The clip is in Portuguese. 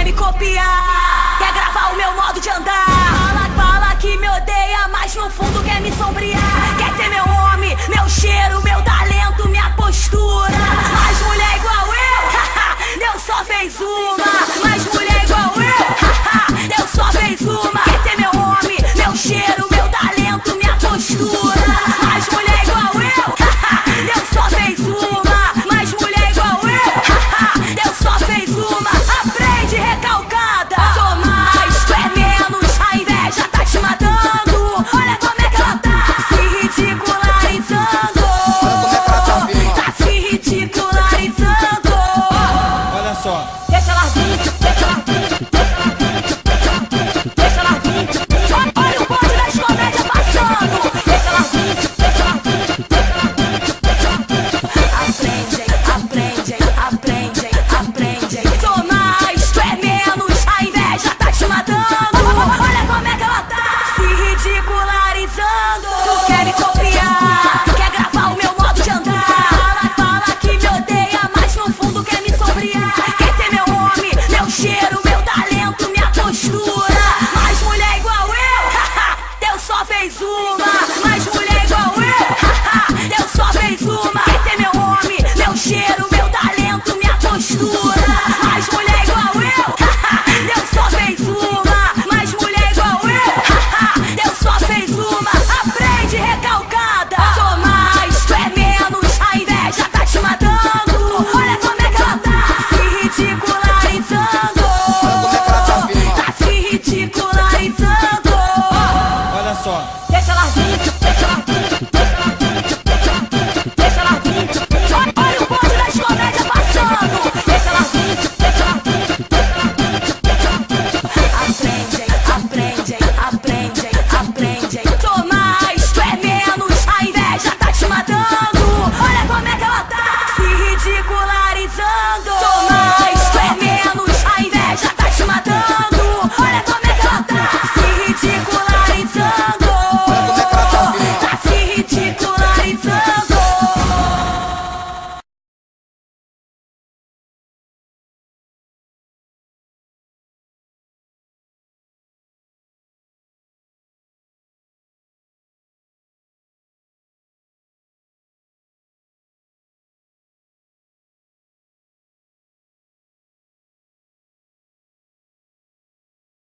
me copiar, quer gravar o meu modo de andar. Fala que me odeia, mas no fundo quer me sombrear. Quer ter meu nome, meu cheiro, meu talento, minha postura. Mas mulher igual eu, Deus só fez uma. Mas mulher igual eu, Deus só fez uma. Quer ter meu nome, meu cheiro, meu talento, minha postura. Mas mulher igual eu, Deus só fez uma. Mas mulher igual eu, Deus só fez uma. Aprende, recalcada. Sou mais, tu é menos. A inveja tá te matando. Olha como é que ela tá se ridicularizando. Tá se ridicularizando. Olha só. Deixa ela vir, deixa ela vir, deixa ela vir.